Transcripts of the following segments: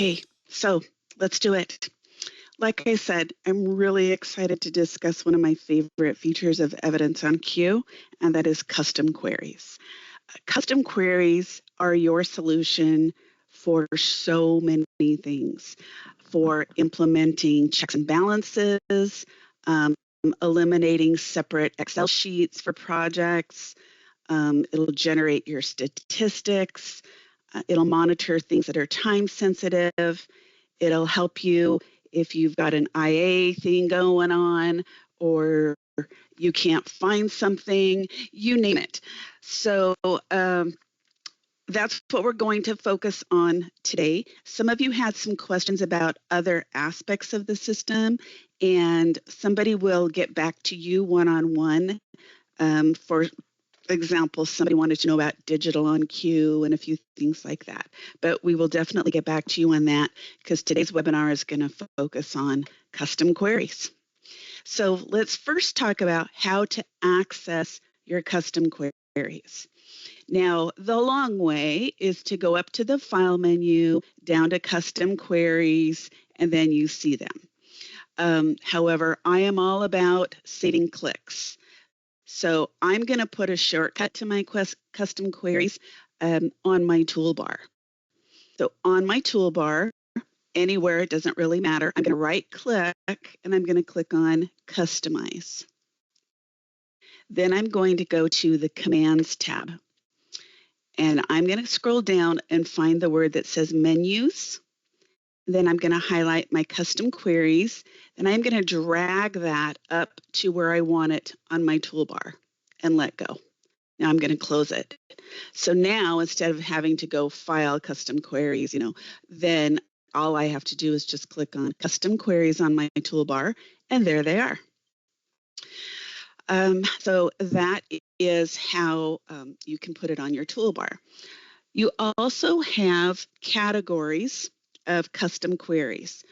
Okay, so let's do it. Like I said, I'm really excited to discuss one of my favorite features of FileOnQ, and that is custom queries. Custom queries are your solution for so many things, for implementing checks and balances, eliminating separate Excel sheets for projects. It'll generate your statistics. It'll monitor things that are time sensitive. It'll help you if you've got an IA thing going on or you can't find something, you name it. So that's what we're going to focus on today. Some of you had some questions about other aspects of the system, and somebody will get back to you one-on-one. For example, somebody wanted to know about digital on queue and a few things like that. But we will definitely get back to you on that because today's webinar is going to focus on custom queries. So let's first talk about how to access your custom queries. Now, the long way is to go up to the File menu, down to Custom Queries, and then you see them. However, I am all about saving clicks. So I'm going to put a shortcut to my custom queries on my toolbar. So on my toolbar, anywhere, it doesn't really matter, I'm going to right-click and I'm going to click on Customize. Then I'm going to go to the Commands tab. And I'm going to scroll down and find the word that says Menus. Then I'm going to highlight my custom queries, and I'm going to drag that up to where I want it on my toolbar and let go. Now I'm going to close it. So now instead of having to go File, Custom Queries, then all I have to do is just click on Custom Queries on my toolbar, and there they are. So that is how you can put it on your toolbar. You also have categories of custom queries.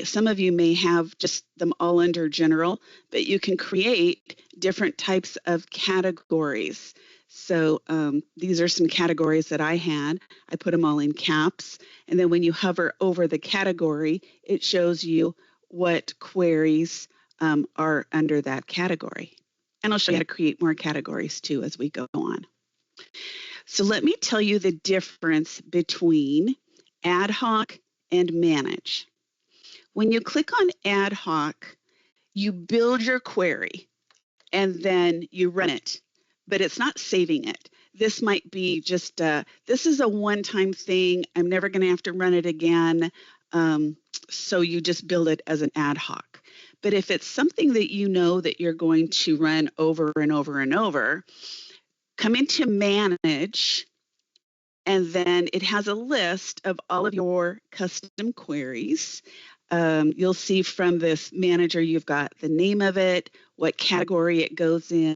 Some of you may have just them all under general, but you can create different types of categories. So these are some categories that I had. I put them all in caps. And then when you hover over the category, it shows you what queries are under that category. And I'll show you how to create more categories too as we go on. So let me tell you the difference between ad hoc and manage. When you click on ad hoc, you build your query and then you run it, but it's not saving it. This might be just, this is a one-time thing. I'm never going to have to run it again. So you just build it as an ad hoc. But if it's something that you know that you're going to run over and over and over, come into Manage, and then it has a list of all of your custom queries. You'll see from this manager, you've got the name of it, what category it goes in,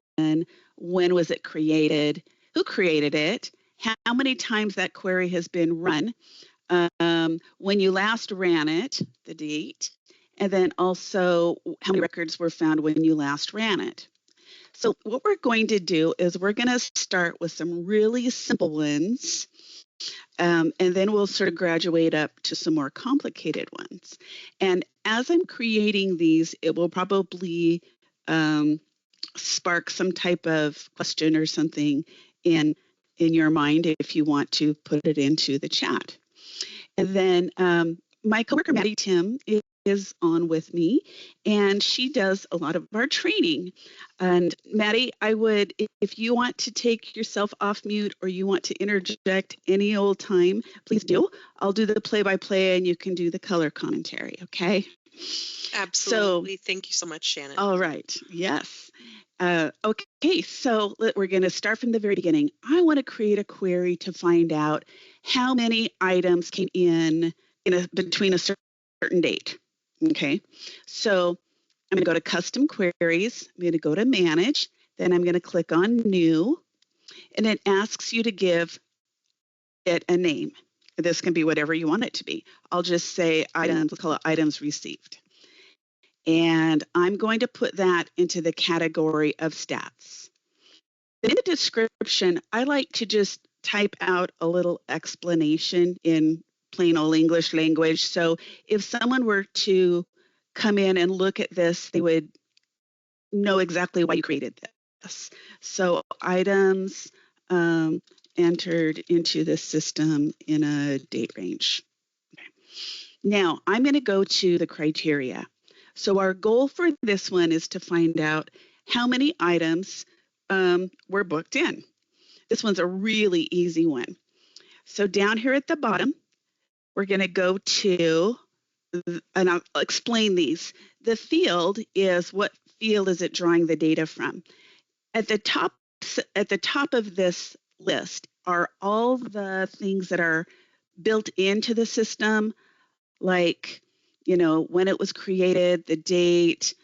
when was it created, who created it, how many times that query has been run, when you last ran it, the date, and then also how many records were found when you last ran it. So what we're going to do is we're going to start with some really simple ones, and then we'll sort of graduate up to some more complicated ones. And as I'm creating these, it will probably spark some type of question or something in your mind if you want to put it into the chat. And then my coworker, Maddie Tim, is on with me, and she does a lot of our training. And Maddie, I would, if you want to take yourself off mute or you want to interject any old time, please do. I'll do the play-by-play and you can do the color commentary, okay? Absolutely. So, thank you so much, Shannon. All right. Yes. Okay, so we're going to start from the very beginning. I want to create a query to find out how many items came in between a certain date. Okay, so I'm going to go to Custom Queries. I'm going to go to Manage. Then I'm going to click on New. And it asks you to give it a name. This can be whatever you want it to be. I'll just say items, let's call it items received. And I'm going to put that into the category of stats. In the description, I like to just type out a little explanation in plain old English language. So if someone were to come in and look at this, they would know exactly why you created this. So items entered into the system in a date range. Okay. Now I'm going to go to the criteria. So our goal for this one is to find out how many items were booked in. This one's a really easy one. So down here at the bottom, we're going to go to, and I'll explain these. The field is, what field is it drawing the data from? At the top of this list are all the things that are built into the system, like, you know, when it was created, the date,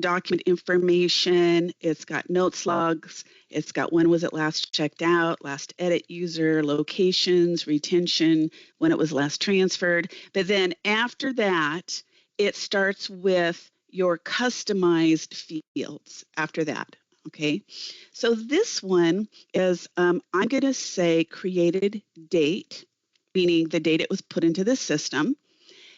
document information, it's got notes logs, it's got when was it last checked out, last edit user, locations, retention, when it was last transferred. But then after that, it starts with your customized fields after that. Okay, so this one is, I'm going to say created date, meaning the date it was put into the system.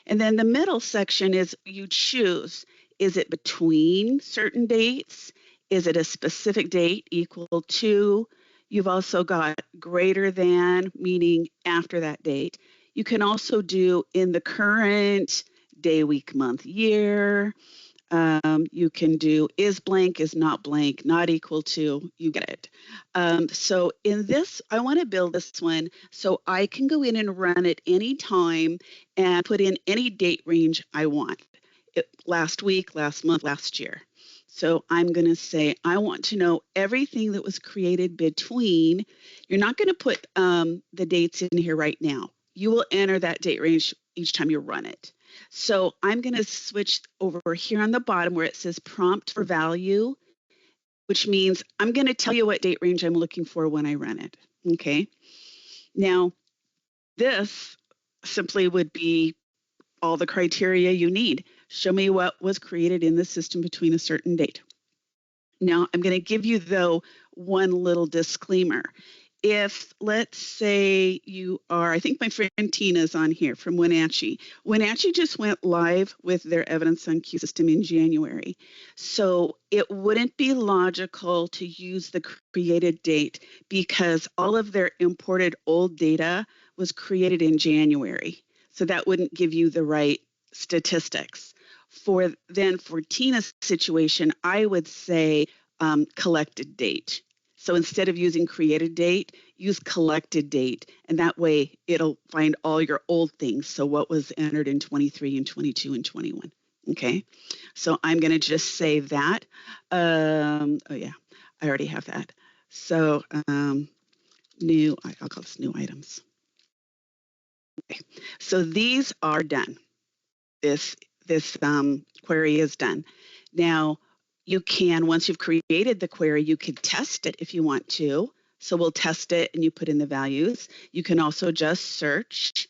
And then the middle section is you choose, is it between certain dates? Is it a specific date equal to? You've also got greater than, meaning after that date. You can also do in the current, day, week, month, year. You can do is blank, is not blank, not equal to, you get it. So in this, I want to build this one so I can go in and run it anytime and put in any date range I want. Last week, last month, last year. So I'm going to say, I want to know everything that was created between. You're not going to put the dates in here right now. You will enter that date range each time you run it. So I'm going to switch over here on the bottom where it says prompt for value, which means I'm going to tell you what date range I'm looking for when I run it. Okay. Now, this simply would be all the criteria you need. Show me what was created in the system between a certain date. Now, I'm going to give you, though, one little disclaimer. If, let's say you are, I think my friend Tina's on here from Wenatchee. Wenatchee just went live with their FileOnQ system in January. So it wouldn't be logical to use the created date because all of their imported old data was created in January. So that wouldn't give you the right statistics. For Tina's situation, I would say collected date. So instead of using created date, use collected date. And that way it'll find all your old things. So what was entered in 23 and 22 and 21. Okay. So I'm going to just save that. Oh yeah, I already have that. So new, I'll call this new items. Okay. So these are done. This query is done. Now, you can, once you've created the query, you could test it if you want to. So we'll test it and you put in the values. You can also just search.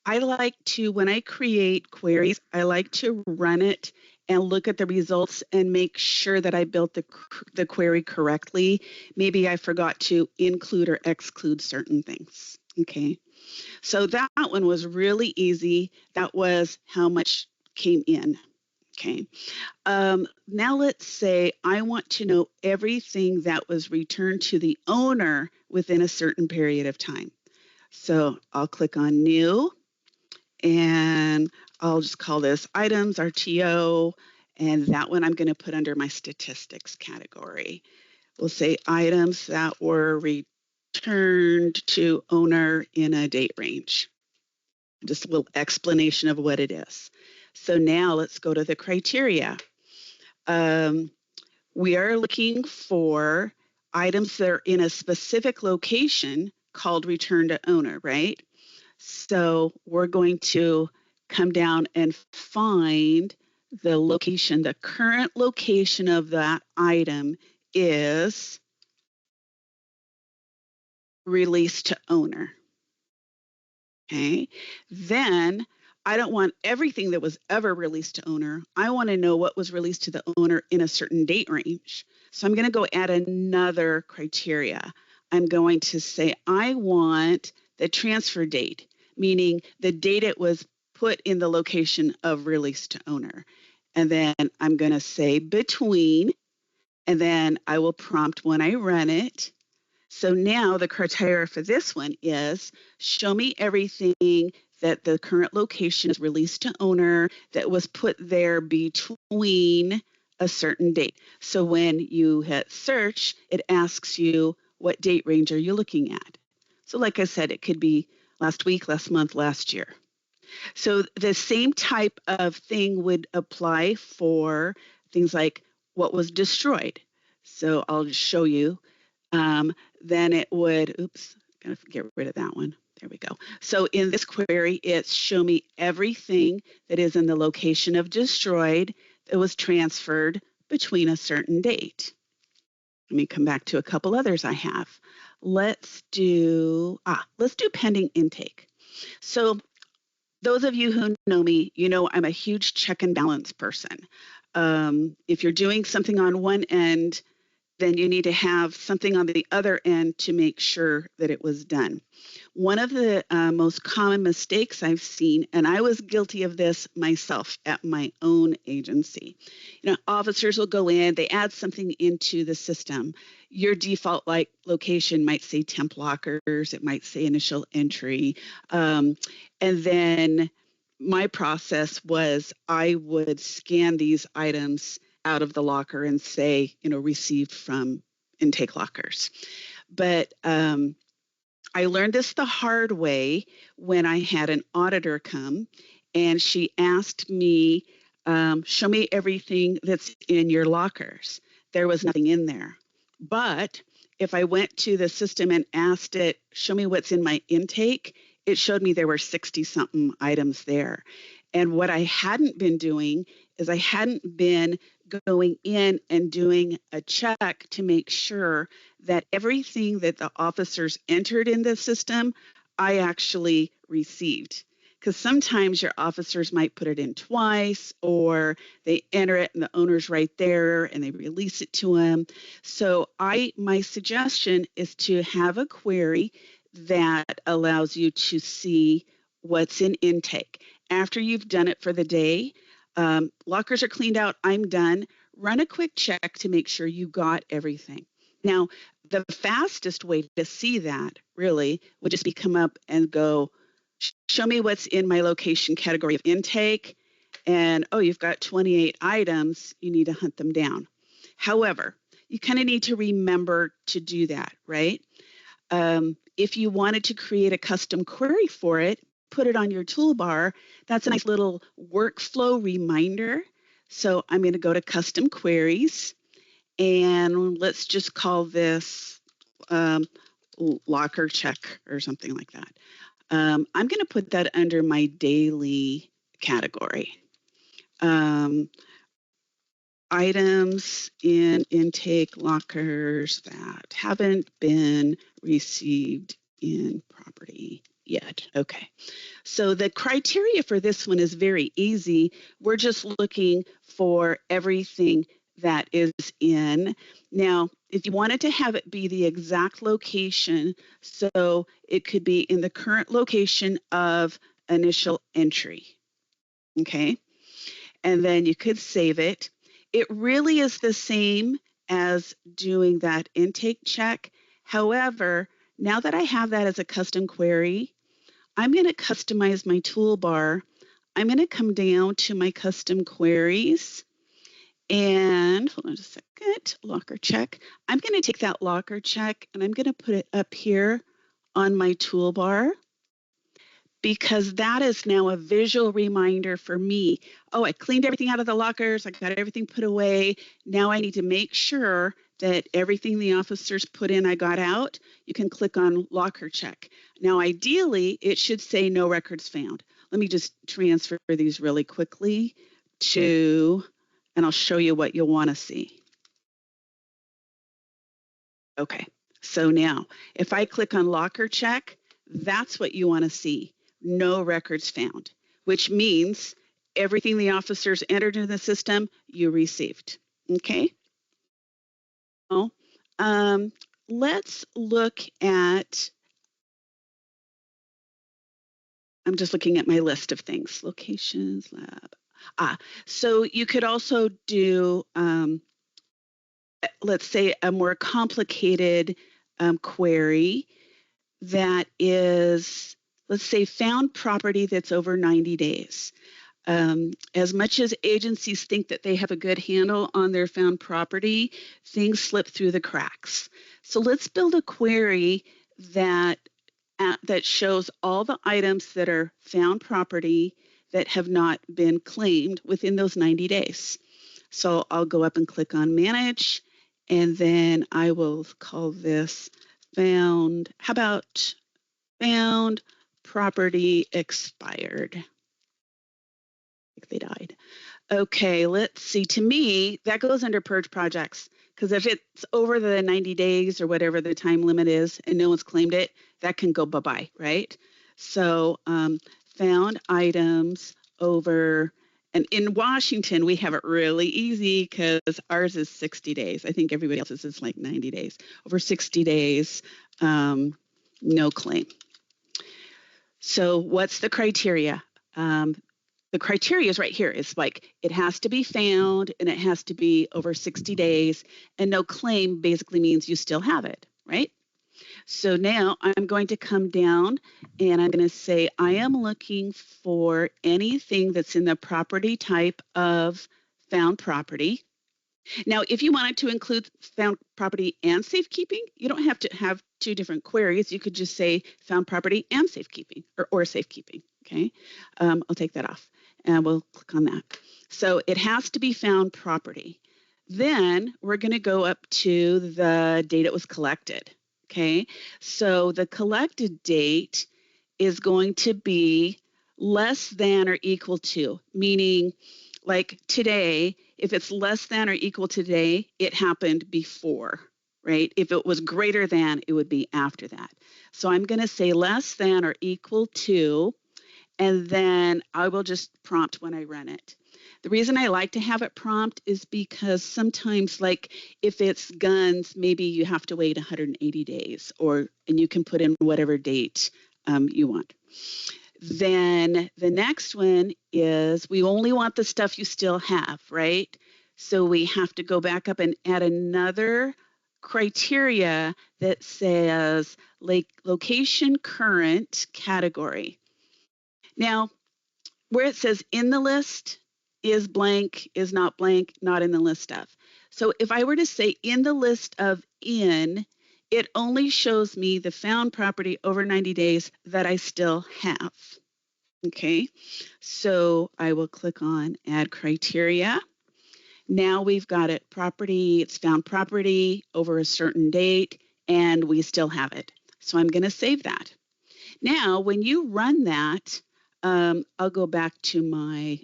I like to, when I create queries, I like to run it and look at the results and make sure that I built the query correctly. Maybe I forgot to include or exclude certain things. Okay. So that one was really easy. That was how much came in. Okay. Now let's say I want to know everything that was returned to the owner within a certain period of time. So I'll click on new and I'll just call this items RTO. And that one I'm going to put under my statistics category. We'll say items that were returned to owner in a date range. Just a little explanation of what it is. So now let's go to the criteria. We are looking for items that are in a specific location called return to owner, right? So we're going to come down and find the location. The current location of that item is released to owner. Okay, then I don't want everything that was ever released to owner. I want to know what was released to the owner in a certain date range. So I'm going to go add another criteria. I'm going to say I want the transfer date, meaning the date it was put in the location of release to owner. And then I'm going to say between, and then I will prompt when I run it. So now the criteria for this one is show me everything that the current location is released to owner that was put there between a certain date. So when you hit search, it asks you what date range are you looking at. So like I said, it could be last week, last month, last year. So the same type of thing would apply for things like what was destroyed. So I'll show you. Then it would, oops, gotta get rid of that one. There we go. So in this query, it's show me everything that is in the location of destroyed that was transferred between a certain date. Let me come back to a couple others I have. Let's do pending intake. So those of you who know me, you know I'm a huge check and balance person. If you're doing something on one end, then you need to have something on the other end to make sure that it was done. One of the most common mistakes I've seen, and I was guilty of this myself at my own agency. You know, officers will go in, they add something into the system. Your default location might say temp lockers, it might say initial entry, and then my process was I would scan these items out of the locker and say, you know, received from intake lockers. But I learned this the hard way when I had an auditor come and she asked me, show me everything that's in your lockers. There was nothing in there. But if I went to the system and asked it, show me what's in my intake, it showed me there were 60-something items there. And what I hadn't been doing is I hadn't been going in and doing a check to make sure that everything that the officers entered in the system, I actually received. Because sometimes your officers might put it in twice, or they enter it and the owner's right there and they release it to them. So my suggestion is to have a query that allows you to see what's in intake. After you've done it for the day, lockers are cleaned out, I'm done. Run a quick check to make sure you got everything. Now, the fastest way to see that really would just be come up and go, show me what's in my location category of intake. And, oh, you've got 28 items, you need to hunt them down. However, you kind of need to remember to do that, right? If you wanted to create a custom query for it, put it on your toolbar. That's a nice little workflow reminder. So I'm going to go to custom queries and let's just call this locker check or something like that. I'm going to put that under my daily category. Items in intake lockers that haven't been received in property yet. Okay, so the criteria for this one is very easy. We're just looking for everything that is in. Now, if you wanted to have it be the exact location, so it could be in the current location of initial entry. Okay, and then you could save it. It really is the same as doing that intake check. However, now that I have that as a custom query, I'm going to customize my toolbar. I'm going to come down to my custom queries and hold on just a second, locker check. I'm going to take that locker check and I'm going to put it up here on my toolbar, because that is now a visual reminder for me. Oh, I cleaned everything out of the lockers. I got everything put away. Now I need to make sure that everything the officers put in, I got out. You can click on locker check. Now, ideally, it should say no records found. Let me just transfer these really quickly to, and I'll show you what you'll want to see. Okay, so now if I click on locker check, that's what you want to see. No records found, which means everything the officers entered into the system, you received. Okay. Well, let's look at I'm just looking at my list of things. Locations, lab. So you could also do, let's say, a more complicated query that is, let's say, found property that's over 90 days. As much as agencies think that they have a good handle on their found property, things slip through the cracks. So let's build a query that shows all the items that are found property that have not been claimed within those 90 days. So I'll go up and click on Manage, and then I will call this found, how about found property expired? They died. Okay, let's see. To me, that goes under purge projects, because if it's over the 90 days or whatever the time limit is and no one's claimed it, that can go bye-bye, right? So found items over, and in Washington, we have it really easy because ours is 60 days. I think everybody else's is like 90 days. Over 60 days, no claim. So what's the criteria? The criteria is right here. It's like it has to be found and it has to be over 60 days, and no claim basically means you still have it, right? So now I'm going to come down and I'm going to say I am looking for anything that's in the property type of found property. Now, if you wanted to include found property and safekeeping, you don't have to have two different queries. You could just say found property and safekeeping or safekeeping, okay? I'll take that off and we'll click on that. So it has to be found property. Then we're going to go up to the date it was collected, okay? So the collected date is going to be less than or equal to, meaning like today, if it's less than or equal to today, it happened before, right? If it was greater than, it would be after that. So I'm going to say less than or equal to, and then I will just prompt when I run it. The reason I like to have it prompt is because sometimes, like if it's guns, maybe you have to wait 180 days, and you can put in whatever date you want. Then the next one is we only want the stuff you still have, right? So we have to go back up and add another criteria that says location current category. Now, where it says in the list is blank, is not blank, not in the list of. So if I were to say in the list of in, it only shows me the found property over 90 days that I still have. Okay, so I will click on add criteria. Now we've got it property, it's found property over a certain date, and we still have it. So I'm going to save that. Now, when you run that, I'll go back to my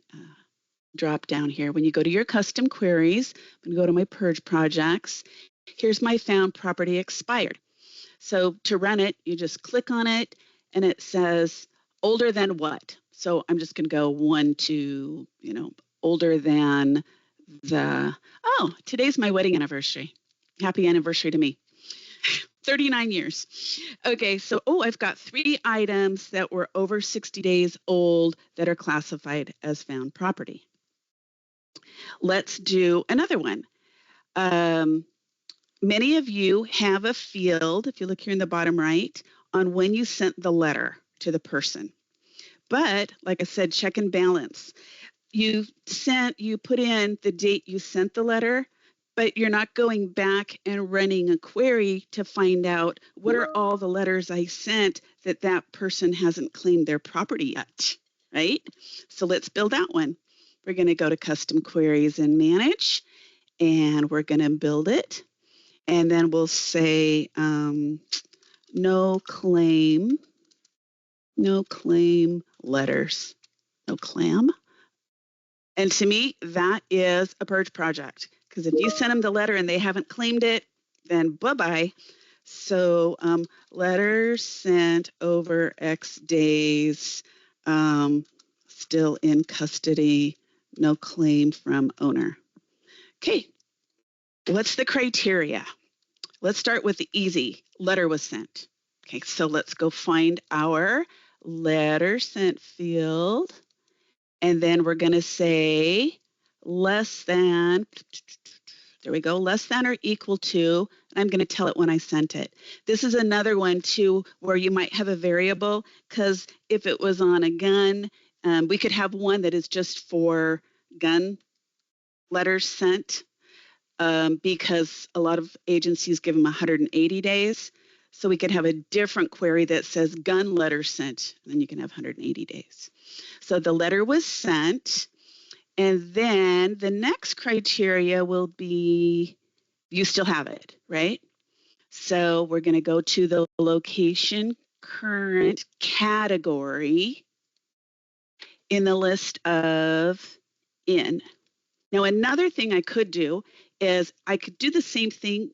drop down here. When you go to your custom queries, I'm going to go to my purge projects. Here's my found property expired. So to run it, you just click on it and it says older than what? So I'm just going to go 1 to, older than today's my wedding anniversary. Happy anniversary to me. 39 years. Okay, so, I've got 3 items that were over 60 days old that are classified as found property. Let's do another one. Many of you have a field, if you look here in the bottom right, on when you sent the letter to the person. But, like I said, check and balance. You put in the date you sent the letter, but you're not going back and running a query to find out what are all the letters I sent that person hasn't claimed their property yet, right? So let's build that one. We're going to go to Custom Queries and Manage, and we're going to build it. And then we'll say no claim letters, no clam. And to me, that is a purge project. Because if you send them the letter and they haven't claimed it, then bye-bye. So letters sent over X days, still in custody, no claim from owner. Okay, what's the criteria? Let's start with the easy. Letter was sent. Okay, so let's go find our letter sent field, and then we're going to say less than, there we go, less than or equal to, and I'm going to tell it when I sent it. This is another one too where you might have a variable, because if it was on a gun, we could have one that is just for gun letters sent, because a lot of agencies give them 180 days. So we could have a different query that says gun letter sent, and then you can have 180 days. So the letter was sent, and then the next criteria will be you still have it, right? So we're going to go to the location current category in the list of in. Now, another thing I could do is I could do the same thing.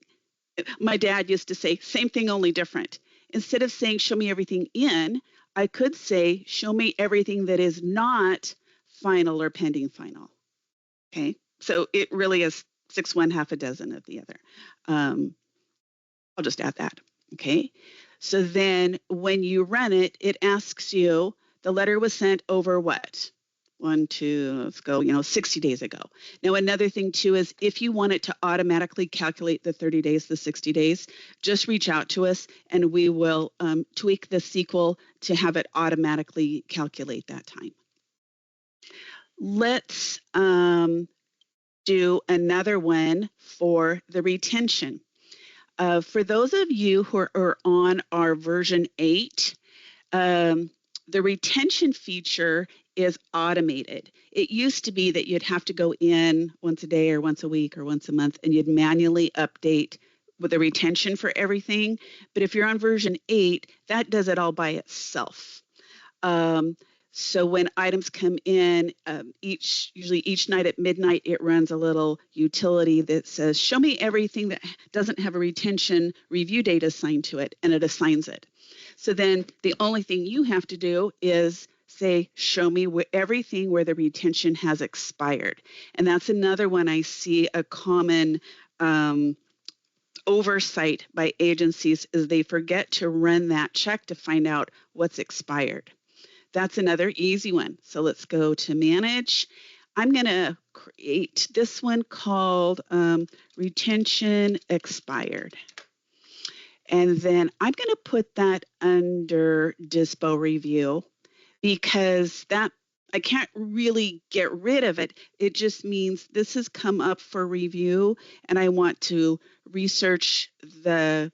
My dad used to say, same thing, only different. Instead of saying, show me everything in, I could say, show me everything that is not final or pending final. Okay, so it really is 6 1, half a dozen of the other. I'll just add that. Okay, so then when you run it, it asks you, the letter was sent over what? 1, 2, let's go, 60 days ago. Now, another thing too is if you want it to automatically calculate the 30 days, the 60 days, just reach out to us and we will tweak the SQL to have it automatically calculate that time. Let's do another one for the retention. For those of you who are on our version 8, the retention feature is automated. It used to be that you'd have to go in once a day or once a week or once a month and you'd manually update with the retention for everything. But if you're on version 8, that does it all by itself. So when items come in, usually each night at midnight, it runs a little utility that says, show me everything that doesn't have a retention review date assigned to it, and it assigns it. So then the only thing you have to do is say, show me everything where the retention has expired. And that's another one I see a common oversight by agencies is they forget to run that check to find out what's expired. That's another easy one. So let's go to manage. I'm going to create this one called retention expired. And then I'm going to put that under dispo review because that I can't really get rid of it. It just means this has come up for review and I want to research the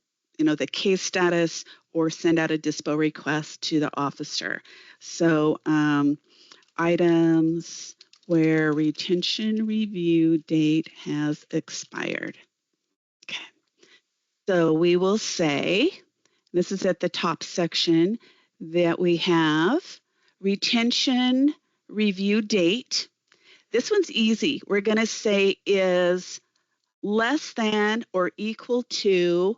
case status or send out a dispo request to the officer. So items where retention review date has expired. Okay. So we will say, this is at the top section, that we have retention review date. This one's easy. We're going to say is less than or equal to,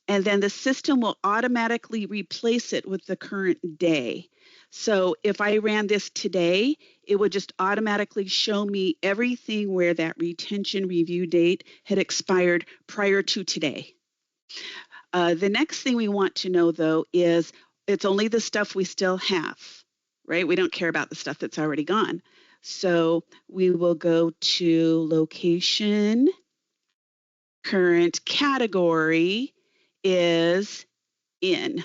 and then the system will automatically replace it with the current day. So if I ran this today, it would just automatically show me everything where that retention review date had expired prior to today. The next thing we want to know, though, is it's only the stuff we still have, right? We don't care about the stuff that's already gone. So we will go to location, current category is in.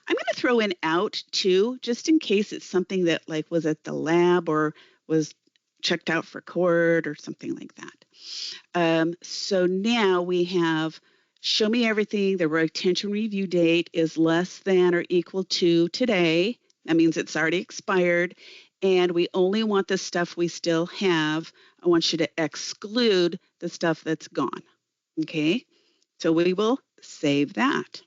I'm going to throw in out too, just in case it's something that like was at the lab or was checked out for court or something like that. So now we have show me everything. The retention review date is less than or equal to today. That means it's already expired. And we only want the stuff we still have. I want you to exclude the stuff that's gone. Okay, so we will save that.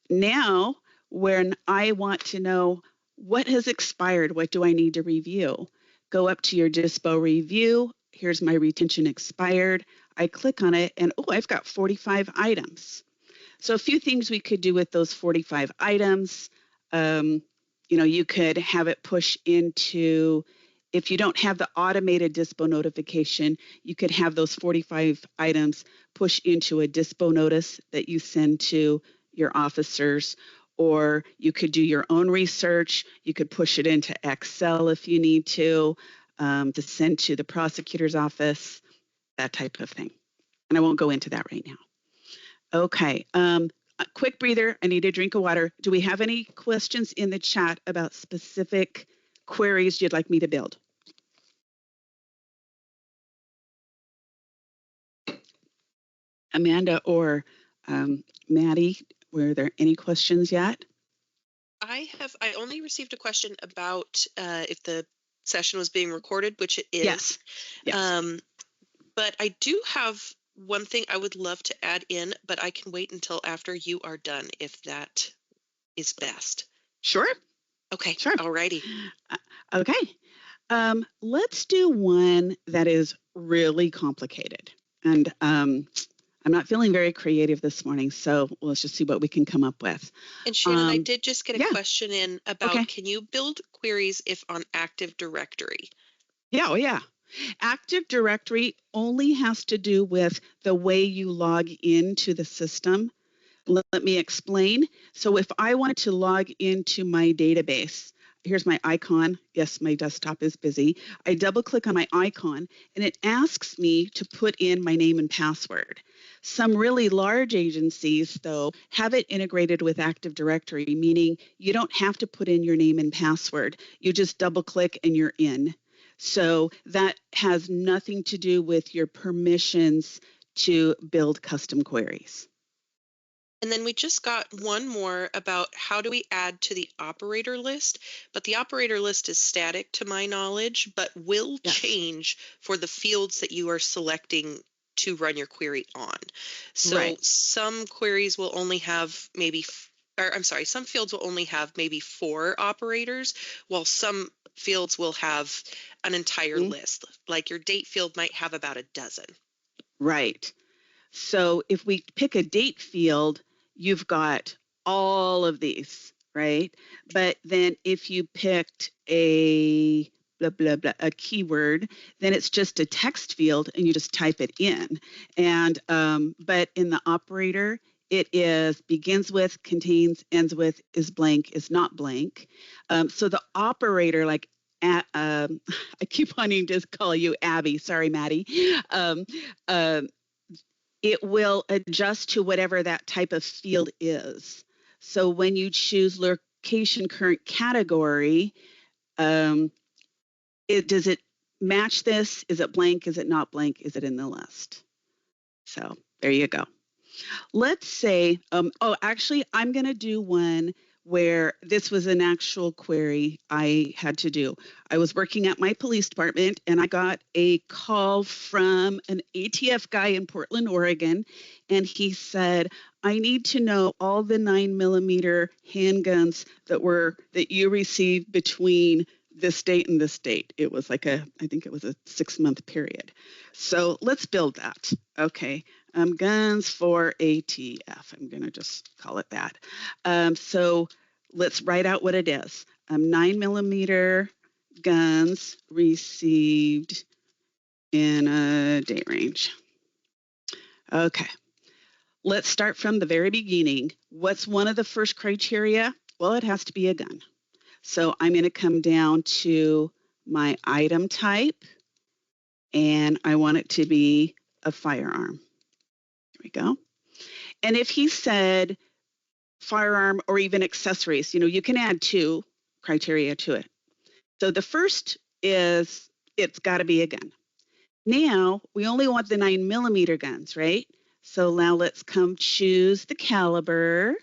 Now, when I want to know what has expired, what do I need to review? Go up to your dispo review. Here's my retention expired. I click on it and, oh, I've got 45 items. So a few things we could do with those 45 items. You could have it push into, if you don't have the automated dispo notification, you could have those 45 items push into a dispo notice that you send to your officers, or you could do your own research. You could push it into Excel if you need to send to the prosecutor's office, that type of thing. And I won't go into that right now. Okay, a quick breather. I need a drink of water. Do we have any questions in the chat about specific queries you'd like me to build? Amanda or Maddie, were there any questions yet? I only received a question about if the session was being recorded, which it is. Yes. Yes. But I do have one thing I would love to add in, but I can wait until after you are done, if that is best. Sure. Okay. Sure. Alrighty. Okay. Let's do one that is really complicated. And I'm not feeling very creative this morning, so let's just see what we can come up with. And Shannon, I did just get a yeah. question in about, can you build queries if on Active Directory? Yeah, oh yeah. Active Directory only has to do with the way you log into the system. Let me explain. So if I wanted to log into my database, here's my icon. Yes, my desktop is busy. I double click on my icon and it asks me to put in my name and password. Some really large agencies, though, have it integrated with Active Directory, meaning you don't have to put in your name and password. You just double click and you're in. So that has nothing to do with your permissions to build custom queries. And then we just got one more about how do we add to the operator list, but the operator list is static to my knowledge, but will change for the fields that you are selecting to run your query on. So some queries will only have some fields will only have maybe 4 operators, while some fields will have an entire list. Like your date field might have about a dozen. Right. So if we pick a date field, you've got all of these, right? But then if you picked a blah, blah, blah, a keyword, then it's just a text field and you just type it in. And but in the operator, it is begins with, contains, ends with, is blank, is not blank. So the operator, like I keep wanting to call you Abby. Sorry, Maddie. It will adjust to whatever that type of field is. So when you choose location current category, does it match this? Is it blank? Is it not blank? Is it in the list? So there you go. Let's say, actually, I'm going to do one where this was an actual query I had to do. I was working at my police department and I got a call from an ATF guy in Portland, Oregon, and he said, I need to know all the 9mm handguns that you received between this date and this date. It was like I think it was a 6-month period. So let's build that. Okay. Guns for ATF. I'm going to just call it that. So let's write out what it is. 9mm guns received in a date range. Okay. Let's start from the very beginning. What's one of the first criteria? Well, it has to be a gun. So I'm going to come down to my item type, and I want it to be a firearm. There we go. And if he said firearm or even accessories, you can add 2 criteria to it. So the first is it's got to be a gun. Now, we only want the 9mm guns, right? So now let's come choose the caliber.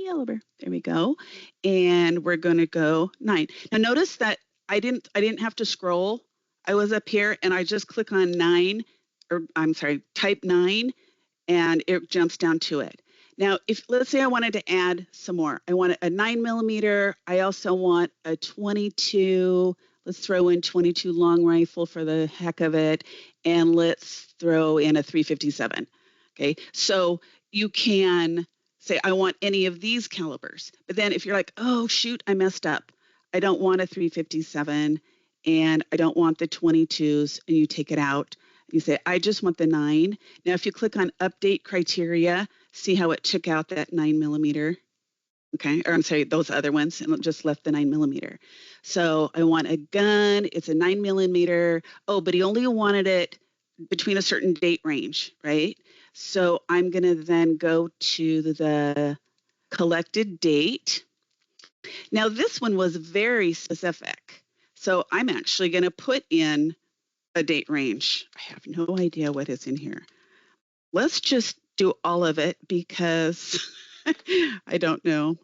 There we go. And we're going to go 9. Now notice that I didn't have to scroll. I was up here and I just click on 9, or I'm sorry, type 9, and it jumps down to it. Now, let's say I wanted to add some more. I want a 9mm. I also want a 22. Let's throw in 22 long rifle for the heck of it. And let's throw in a 357. Okay, so you can say, I want any of these calibers. But then if you're like, oh, shoot, I messed up. I don't want a 357 and I don't want the 22s, and you take it out. You say, I just want the 9. Now, if you click on update criteria, See how it took out that 9mm? Okay, or I'm sorry, those other ones, and it just left the 9mm. So I want a gun, it's a 9mm. Oh, but he only wanted it between a certain date range, right? So I'm going to then go to the collected date. Now this one was very specific. So I'm actually going to put in a date range. I have no idea what is in here. Let's just do all of it because I don't know.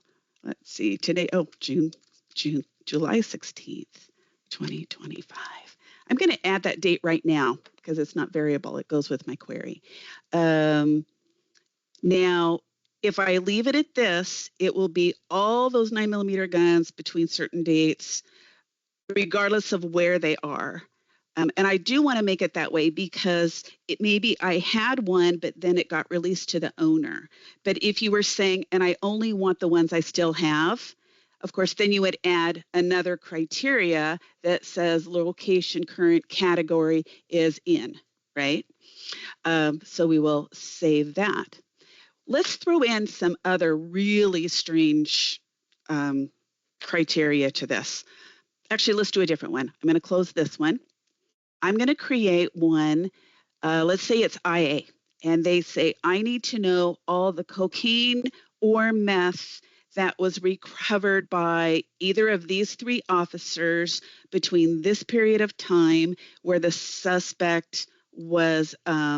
Let's see, today, July 16th, 2025. I'm going to add that date right now because it's not variable. It goes with my query. Now, if I leave it at this, it will be all those 9mm guns between certain dates, regardless of where they are. And I do want to make it that way because it maybe I had one, but then it got released to the owner. But if you were saying, and I only want the ones I still have, of course, then you would add another criteria that says location current category is in, right? So we will save that. Let's throw in some other really strange criteria to this. Actually, let's do a different one. I'm going to close this one. I'm going to create one, let's say it's IA, and they say, I need to know all the cocaine or meth that was recovered by either of these three officers between this period of time where the suspect was, I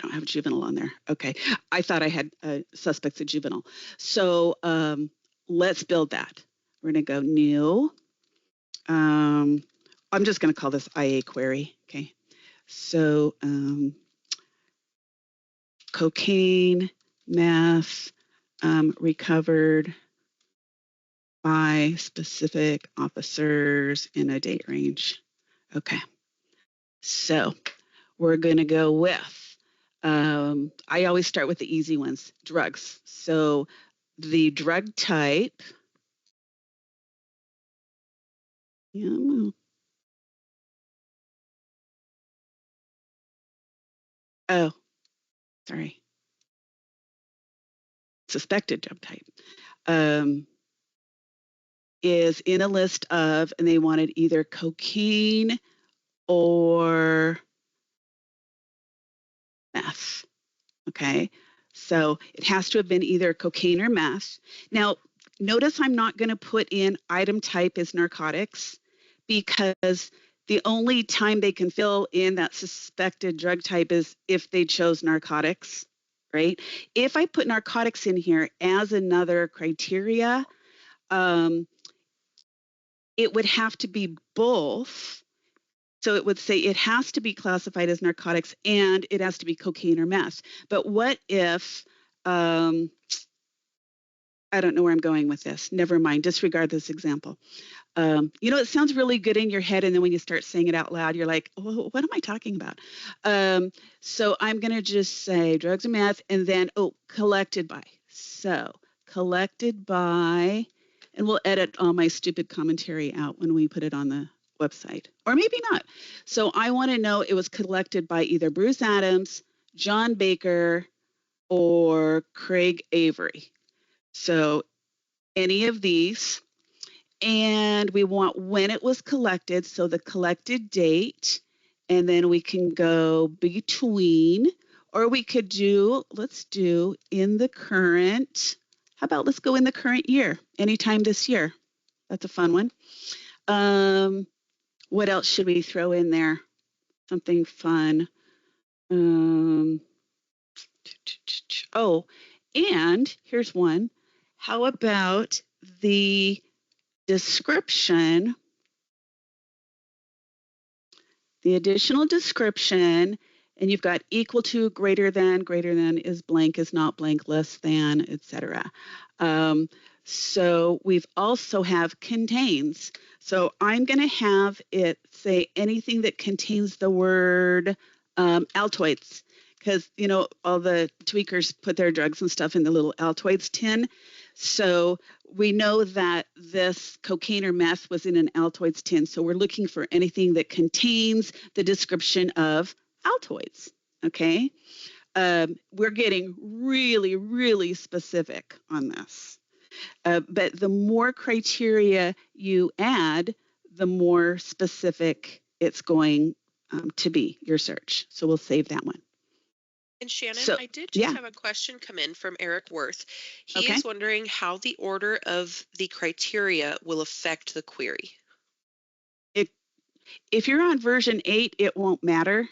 don't have juvenile on there. Okay, I thought I had suspects of juvenile. So let's build that. We're going to go new. I'm just going to call this IA query, okay? So cocaine, meth, recovered by specific officers in a date range. Okay, so we're going to go with, I always start with the easy ones, drugs. So the drug type, oh, sorry, suspected drug type, is in a list of, and they wanted either cocaine or meth, okay? So it has to have been either cocaine or meth. Now, notice I'm not going to put in item type as narcotics because the only time they can fill in that suspected drug type is if they chose narcotics, right? If I put narcotics in here as another criteria, it would have to be both. So it would say it has to be classified as narcotics and it has to be cocaine or meth. But what if, I don't know where I'm going with this. Never mind, disregard this example. It sounds really good in your head, and then when you start saying it out loud, you're like, oh, what am I talking about? So I'm going to just say drugs and meth, and then, collected by. So collected by, and we'll edit all my stupid commentary out when we put it on the website, or maybe not. So I want to know it was collected by either Bruce Adams, John Baker, or Craig Avery. So any of these. And we want when it was collected, so the collected date, and then we can go between, or we could do, let's do in the current, how about let's go in the current year, anytime this year. That's a fun one. What else should we throw in there? Something fun. Oh, and here's one. How about the description, the additional description, and you've got equal to, greater than is blank, is not blank, less than, etc. So we've also have contains. So I'm going to have it say anything that contains the word Altoids, because, all the tweakers put their drugs and stuff in the little Altoids tin. So we know that this cocaine or meth was in an Altoids tin. So we're looking for anything that contains the description of Altoids, okay? We're getting really, really specific on this. But the more criteria you add, the more specific it's going to be, your search. So we'll save that one. And Shannon, So, I did just have a question come in from Eric Worth. He is wondering how the order of the criteria will affect the query. If you're on version 8, it won't matter.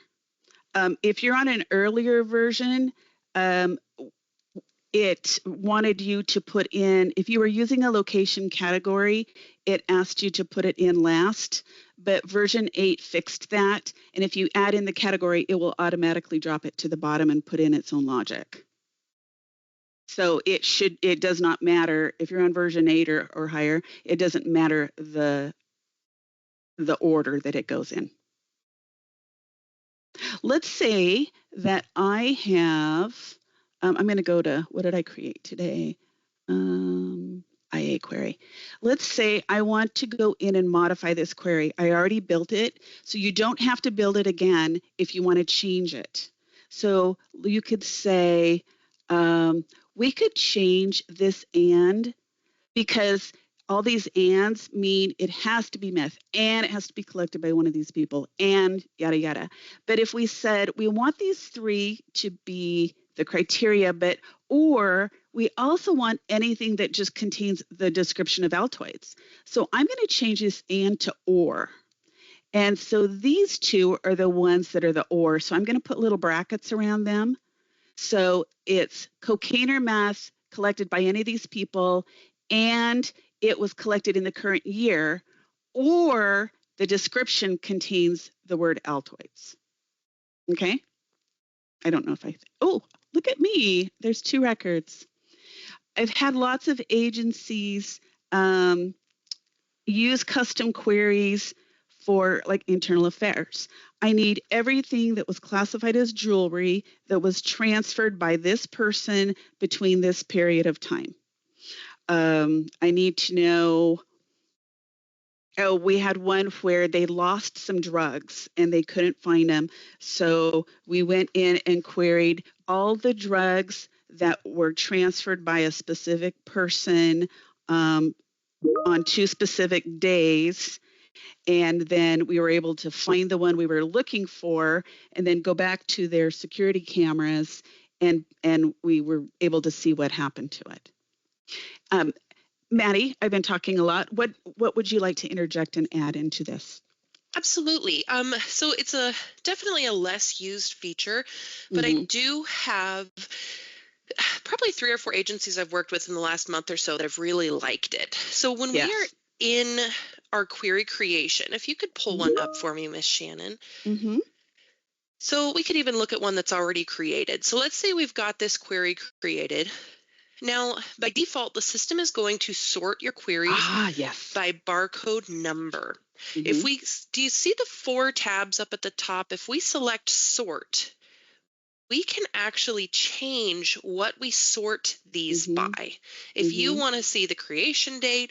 If you're on an earlier version, it wanted you to put in, if you were using a location category, it asked you to put it in last, but version 8 fixed that. And if you add in the category, it will automatically drop it to the bottom and put in its own logic. So it does not matter if you're on version 8 or higher, it doesn't matter the order that it goes in. Let's say that I have, I'm going to go to, what did I create today? IA query. Let's say I want to go in and modify this query. I already built it, so you don't have to build it again if you want to change it. So you could say, we could change this and, because all these ands mean it has to be meth and it has to be collected by one of these people and yada, yada. But if we said we want these 3 to be the criteria, or we also want anything that just contains the description of Altoids. So I'm going to change this and to or. And so these 2 are the ones that are the or. So I'm going to put little brackets around them. So it's cocaine or meth collected by any of these people, and it was collected in the current year, or the description contains the word Altoids. Okay? I don't know if oh, look at me. There's 2 records. I've had lots of agencies use custom queries for like internal affairs. I need everything that was classified as jewelry that was transferred by this person between this period of time. I need to know, we had one where they lost some drugs and they couldn't find them. So we went in and queried all the drugs that were transferred by a specific person on 2 specific days. And then we were able to find the one we were looking for and then go back to their security cameras, and we were able to see what happened to it. Maddie, I've been talking a lot. What would you like to interject and add into this? Absolutely. So it's definitely a less used feature, but I do have probably 3 or 4 agencies I've worked with in the last month or so that have really liked it. So when we are in our query creation, if you could pull one up for me, Miss Shannon. So we could even look at one that's already created. So let's say we've got this query created. Now, by default, the system is going to sort your queries by barcode number. If do you see the 4 tabs up at the top? If we select sort, we can actually change what we sort these by. If you want to see the creation date,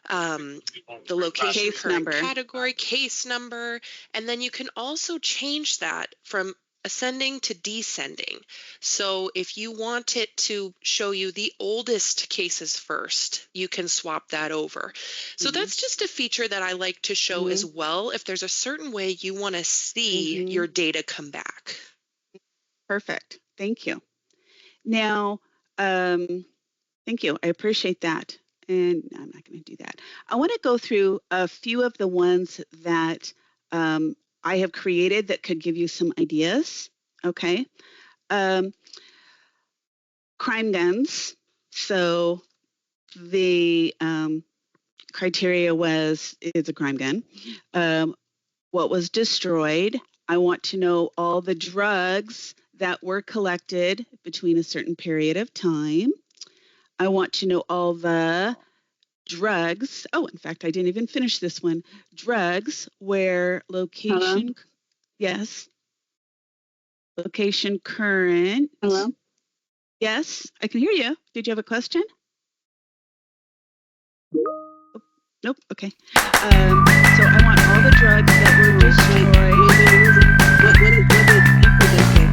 the location, current category, case number, and then you can also change that from ascending to descending. So if you want it to show you the oldest cases first, you can swap that over. So that's just a feature that I like to show as well, if there's a certain way you want to see your data come back. Perfect. Thank you. Now, thank you. I appreciate that. And I'm not going to do that. I want to go through a few of the ones that I have created that could give you some ideas. Okay. Crime guns. So the criteria is a crime gun. What was destroyed? I want to know all the drugs that were collected between a certain period of time. I want to know all the drugs. Oh, in fact, I didn't even finish this one. Drugs where location. Hello? Yes. Location current. Hello? Yes, I can hear you. Did you have a question? Oh, nope. Okay. So I want all the drugs that were destroyed. What did Echo just say?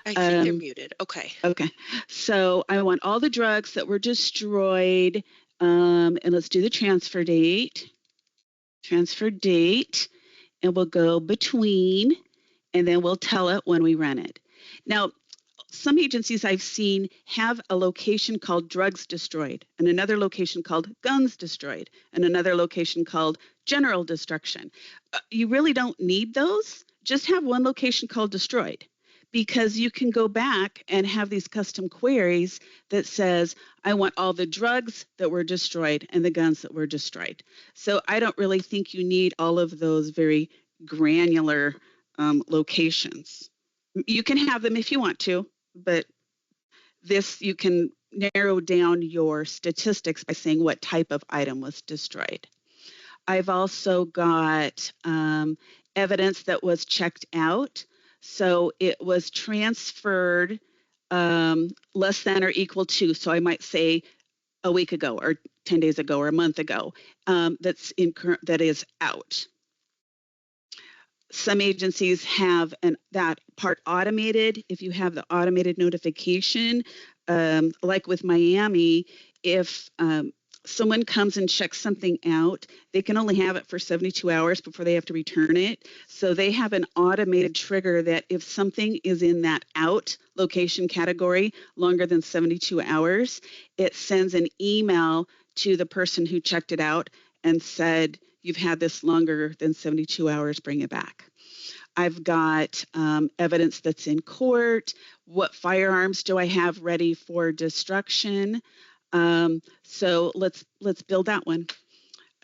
I think they're muted. Okay. Okay. So I want all the drugs that were destroyed, and let's do the transfer date. Transfer date, and we'll go between, and then we'll tell it when we run it. Now, some agencies I've seen have a location called drugs destroyed, and another location called guns destroyed, and another location called general destruction. You really don't need those. Just have one location called destroyed, because you can go back and have these custom queries that says, I want all the drugs that were destroyed and the guns that were destroyed. So I don't really think you need all of those very granular locations. You can have them if you want to, but this, you can narrow down your statistics by saying what type of item was destroyed. I've also got evidence that was checked out. So it was transferred less than or equal to, so I might say a week ago or 10 days ago or a month ago, that is out. Some agencies have that part automated. If you have the automated notification, like with Miami, if someone comes and checks something out, they can only have it for 72 hours before they have to return it. So they have an automated trigger that if something is in that out location category longer than 72 hours, it sends an email to the person who checked it out and said, you've had this longer than 72 hours, bring it back. I've got evidence that's in court. What firearms do I have ready for destruction? So let's build that one.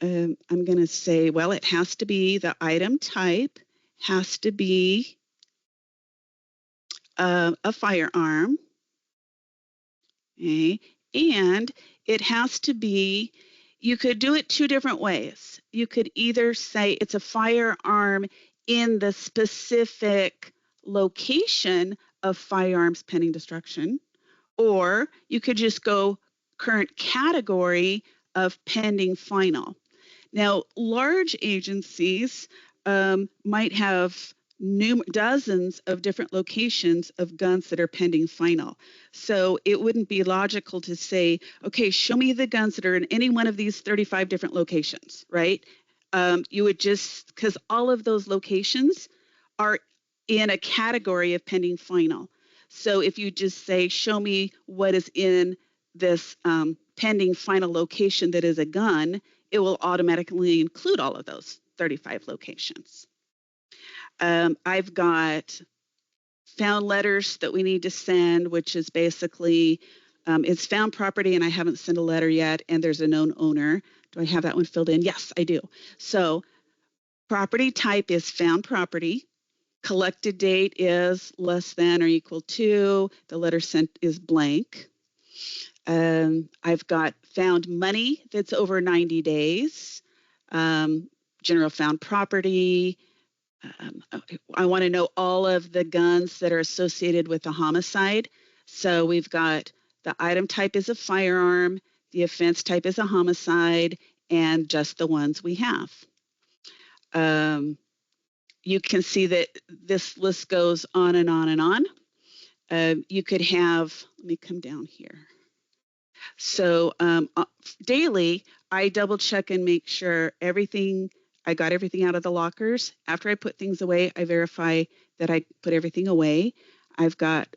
I'm going to say, well, it has to be the item type, has to be a firearm, okay? And it has to be, you could do it two different ways. You could either say it's a firearm in the specific location of firearms pending destruction, or you could just go current category of pending final. Now, large agencies might have dozens of different locations of guns that are pending final. So it wouldn't be logical to say, okay, show me the guns that are in any one of these 35 different locations, right? You would just, because all of those locations are in a category of pending final. So if you just say, show me what is in this pending final location that is a gun, it will automatically include all of those 35 locations. I've got found letters that we need to send, which is basically, it's found property and I haven't sent a letter yet, and there's a known owner. Do I have that one filled in? Yes, I do. So property type is found property. Collected date is less than or equal to. The letter sent is blank. I've got found money that's over 90 days. General found property. I want to know all of the guns that are associated with the homicide. So we've got the item type is a firearm, the offense type is a homicide, and just the ones we have. You can see that this list goes on and on and on. You could have, let me come down here. So daily, I double check and make sure I got everything out of the lockers. After I put things away, I verify that I put everything away. I've got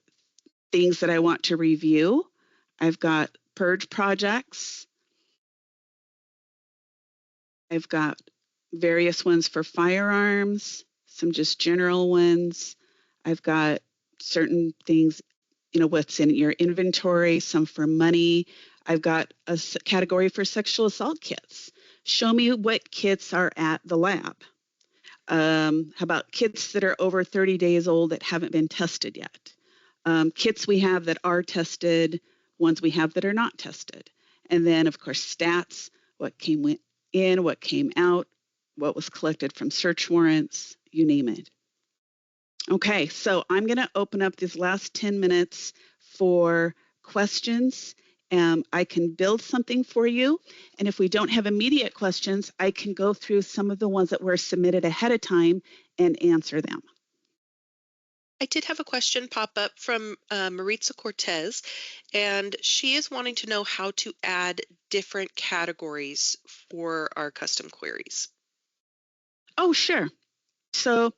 things that I want to review. I've got purge projects. I've got various ones for firearms, some just general ones. I've got certain things, what's in your inventory, some for money. I've got a category for sexual assault kits. Show me what kits are at the lab. How about kits that are over 30 days old that haven't been tested yet? Kits we have that are tested, ones we have that are not tested. And then, of course, stats, what came in, what came out, what was collected from search warrants, you name it. Okay, so I'm going to open up these last 10 minutes for questions. I can build something for you, and if we don't have immediate questions, I can go through some of the ones that were submitted ahead of time and answer them. I did have a question pop up from Maritza Cortez, and she is wanting to know how to add different categories for our custom queries. Oh, sure. So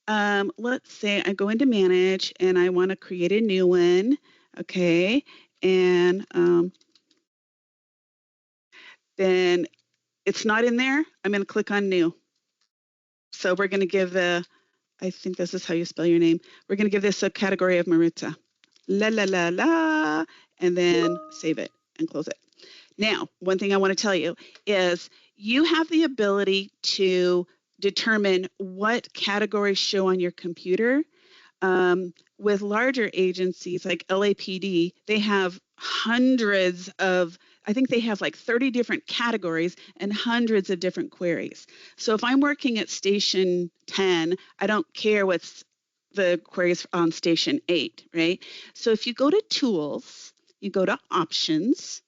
let's say I go into manage and I want to create a new one. Okay. And then it's not in there. I'm going to click on new. So we're going to give I think this is how you spell your name. We're going to give this a category of Maritza. La, la, la, la, and then save it and close it. Now, one thing I want to tell you is you have the ability to determine what categories show on your computer. With larger agencies like LAPD, they have hundreds of, I think they have like 30 different categories and hundreds of different queries. So if I'm working at station 10, I don't care what's the queries on station 8, right? So if you go to tools, you go to options,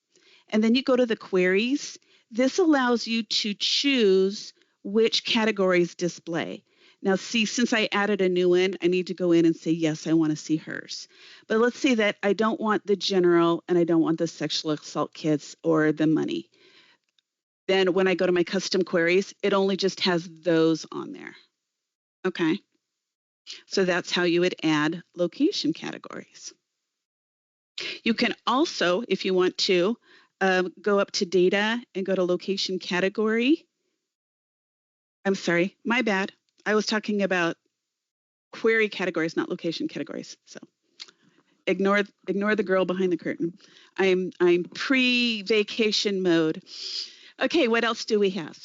and then you go to the queries, this allows you to choose which categories display. Now, see, since I added a new one, I need to go in and say, yes, I want to see hers. But let's say that I don't want the general and I don't want the sexual assault kits or the money. Then when I go to my custom queries, it only just has those on there. Okay. So that's how you would add location categories. You can also, if you want to, go up to data and go to location category. I'm sorry, my bad. I was talking about query categories, not location categories. So ignore the girl behind the curtain. I'm pre-vacation mode. Okay, what else do we have?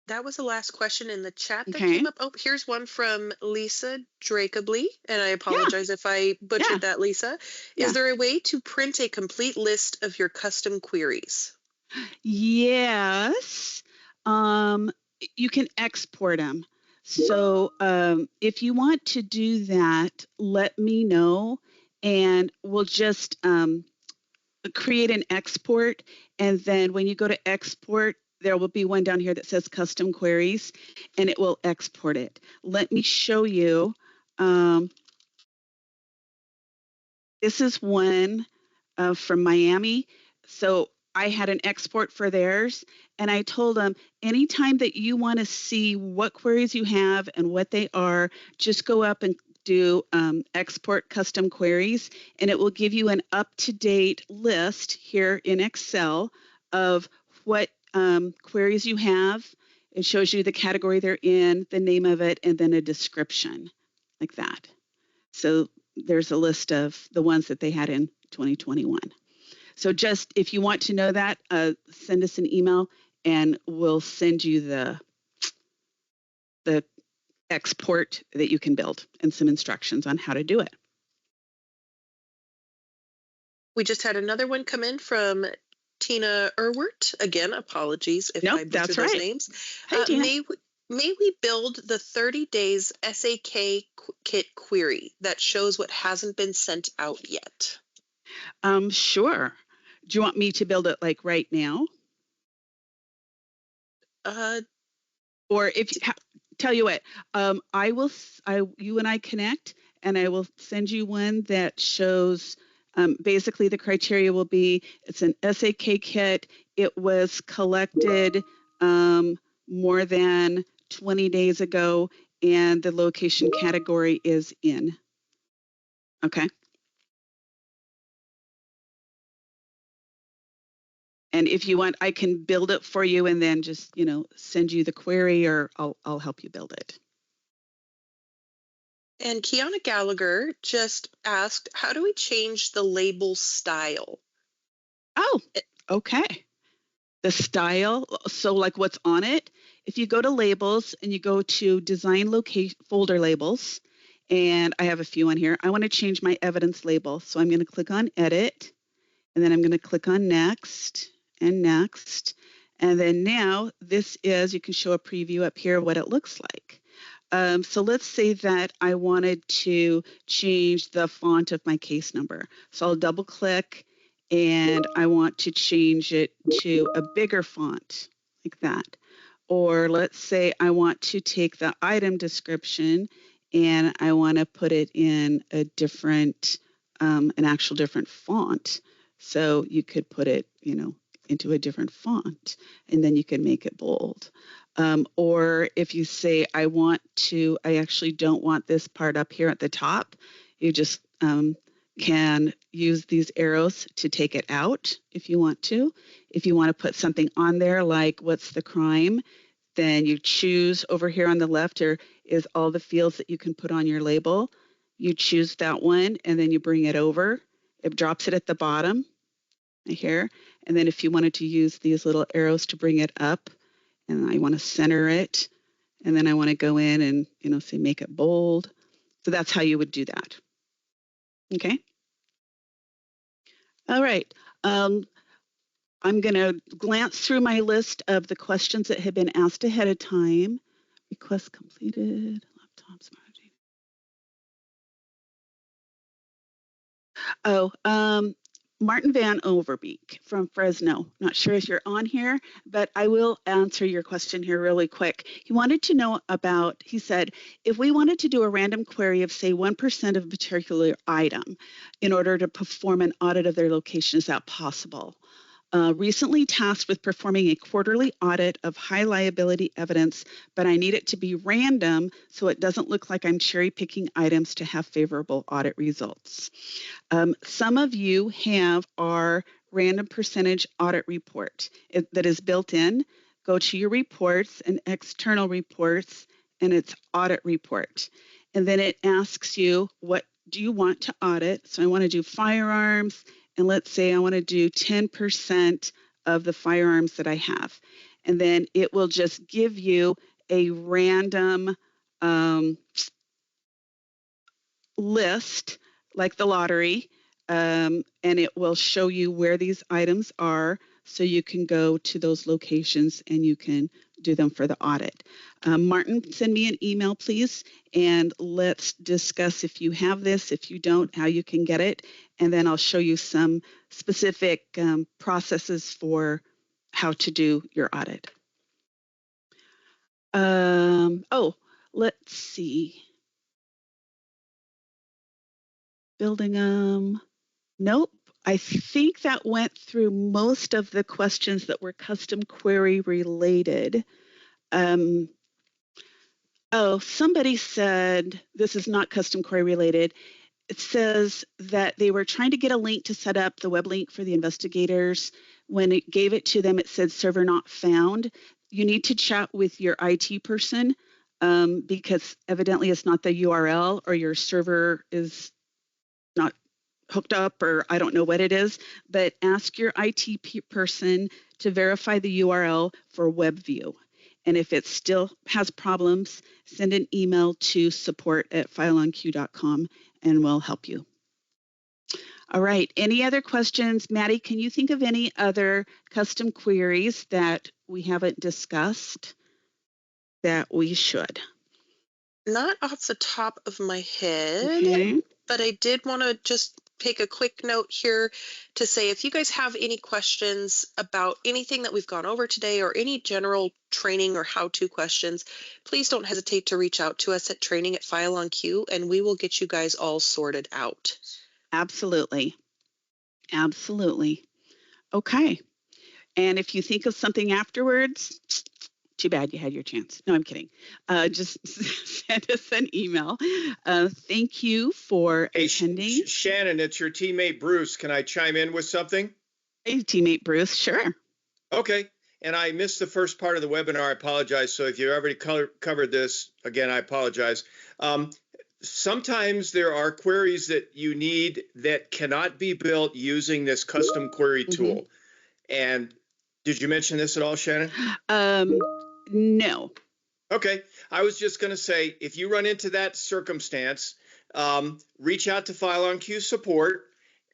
That was the last question in the chat that came up. Oh, here's one from Lisa Dracobly, and I apologize if I butchered that, Lisa. Is there a way to print a complete list of your custom queries? Yes. You can export them. So if you want to do that, let me know, and we'll just create an export. And then when you go to export, there will be one down here that says custom queries, and it will export it. Let me show you. This is one from Miami. So I had an export for theirs, and I told them anytime that you want to see what queries you have and what they are, just go up and do export custom queries, and it will give you an up-to-date list here in Excel of what queries you have. It shows you the category they're in, the name of it, and then a description like that. So there's a list of the ones that they had in 2021. So just if you want to know that, send us an email and we'll send you the export that you can build and some instructions on how to do it. We just had another one come in from Tina Erwert. Again, apologies if I butchered those names. Hi, Tina. May we build the 30 days SAK kit query that shows what hasn't been sent out yet? Sure. Do you want me to build it like right now? Or if tell you what, you and I connect, and I will send you one that shows. Basically, the criteria will be it's an SAK kit. It was collected more than 20 days ago, and the location category is in. Okay. And if you want, I can build it for you and then just, send you the query, or I'll help you build it. And Kiana Gallagher just asked, how do we change the label style? Oh, okay. The style, so like what's on it. If you go to labels and you go to design location folder labels, and I have a few on here, I want to change my evidence label. So I'm going to click on edit, and then I'm going to click on next and next. And then now this is, you can show a preview up here what it looks like. So let's say that I wanted to change the font of my case number. So I'll double click and I want to change it to a bigger font like that. Or let's say I want to take the item description and I want to put it in a different, an actual different font. So you could put it, into a different font, and then you can make it bold. Or if you say, I actually don't want this part up here at the top, you just can use these arrows to take it out if you want to. If you want to put something on there like what's the crime, then you choose over here on the left is all the fields that you can put on your label. You choose that one and then you bring it over. It drops it at the bottom right here. And then if you wanted to use these little arrows to bring it up, and I want to center it, and then I want to go in and, say make it bold. So that's how you would do that. Okay. All right. I'm going to glance through my list of the questions that have been asked ahead of time. Request completed. Laptop smart. Martin Van Overbeek from Fresno. Not sure if you're on here, but I will answer your question here really quick. He wanted to know about, he said, if we wanted to do a random query of, say, 1% of a particular item in order to perform an audit of their location, is that possible? Recently tasked with performing a quarterly audit of high liability evidence, but I need it to be random so it doesn't look like I'm cherry picking items to have favorable audit results. Some of you have our random percentage audit report that is built in. Go to your reports and external reports, and it's audit report. And then it asks you, what do you want to audit? So I want to do firearms. And let's say I want to do 10% of the firearms that I have. And then it will just give you a random list, like the lottery, and it will show you where these items are, so you can go to those locations and you can do them for the audit. Martin, send me an email, please, and let's discuss if you have this, if you don't, how you can get it, and then I'll show you some specific processes for how to do your audit. Let's see. Building, nope. I think that went through most of the questions that were custom query related. Somebody said this is not custom query related. It says that they were trying to get a link to set up the web link for the investigators. When it gave it to them, it said server not found. You need to chat with your IT person because evidently it's not the URL, or your server is not hooked up, or I don't know what it is, but ask your IT person to verify the URL for WebView. And if it still has problems, send an email to support@fileonq.com and we'll help you. All right, any other questions? Maddie, can you think of any other custom queries that we haven't discussed that we should? Not off the top of my head, Okay. but I did want to just take a quick note here to say, if you guys have any questions about anything that we've gone over today, or any general training or how-to questions, please don't hesitate to reach out to us at training@FileOnQ, and we will get you guys all sorted out. Absolutely. Absolutely. Okay. And if you think of something afterwards, too bad you had your chance. No, I'm kidding. Just send us an email. Thank you for attending. Shannon, it's your teammate Bruce. Can I chime in with something? Hey, teammate Bruce, sure. Okay. And I missed the first part of the webinar. I apologize. So if you already covered this, again, I apologize. Sometimes there are queries that you need that cannot be built using this custom query tool. And did you mention this at all, Shannon? No. Okay. I was just going to say, if you run into that circumstance, reach out to FileOnQ support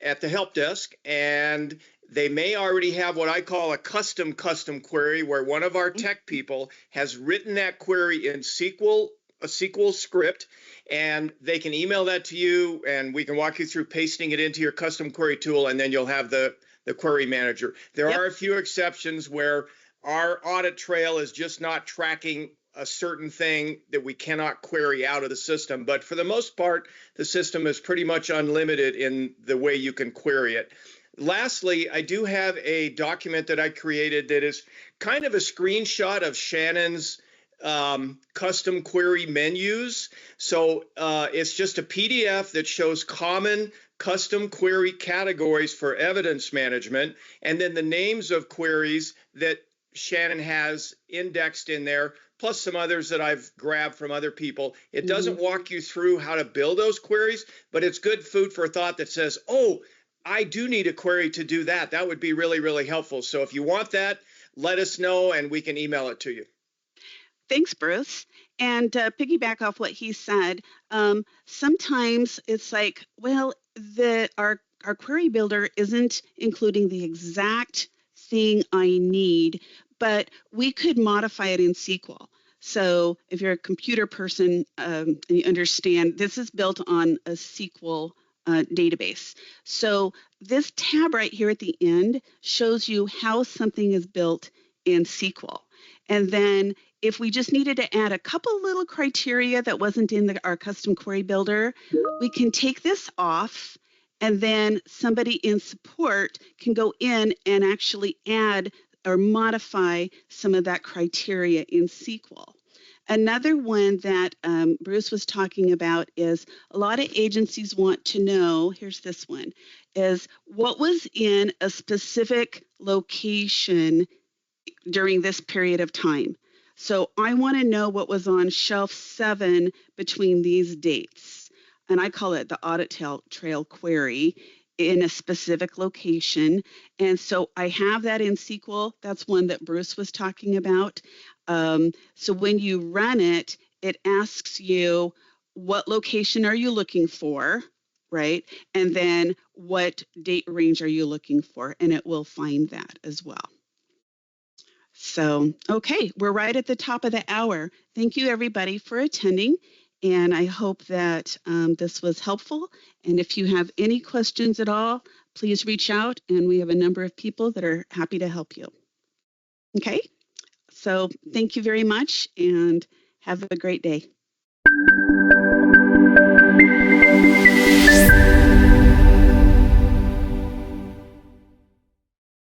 at the help desk, and they may already have what I call a custom query, where one of our tech people has written that query in a SQL script, and they can email that to you, and we can walk you through pasting it into your custom query tool, and then you'll have the query manager. There are a few exceptions where our audit trail is just not tracking a certain thing that we cannot query out of the system. But for the most part, the system is pretty much unlimited in the way you can query it. Lastly, I do have a document that I created that is kind of a screenshot of Shannon's custom query menus. So it's just a PDF that shows common custom query categories for evidence management, and then the names of queries that Shannon has indexed in there, plus some others that I've grabbed from other people. It doesn't walk you through how to build those queries, but it's good food for thought that says, oh, I do need a query to do that. That would be really, really helpful. So if you want that, let us know and we can email it to you. Thanks, Bruce. And piggyback off what he said, sometimes it's like, well, our query builder isn't including the exact thing I need, but we could modify it in SQL. So if you're a computer person and you understand, this is built on a SQL database. So this tab right here at the end shows you how something is built in SQL. And then if we just needed to add a couple little criteria that wasn't in our custom query builder, we can take this off, and then somebody in support can go in and actually add or modify some of that criteria in SQL. Another one that Bruce was talking about is a lot of agencies want to know, here's this one, is what was in a specific location during this period of time. So I want to know what was on shelf 7 between these dates. And I call it the audit trail query in a specific location. And so I have that in SQL. That's one that Bruce was talking about. So when you run it, it asks you, what location are you looking for, right? And then what date range are you looking for? And it will find that as well. So, okay, we're right at the top of the hour. Thank you, everybody, for attending. And I hope that this was helpful. And if you have any questions at all, please reach out. And we have a number of people that are happy to help you. Okay, so thank you very much and have a great day.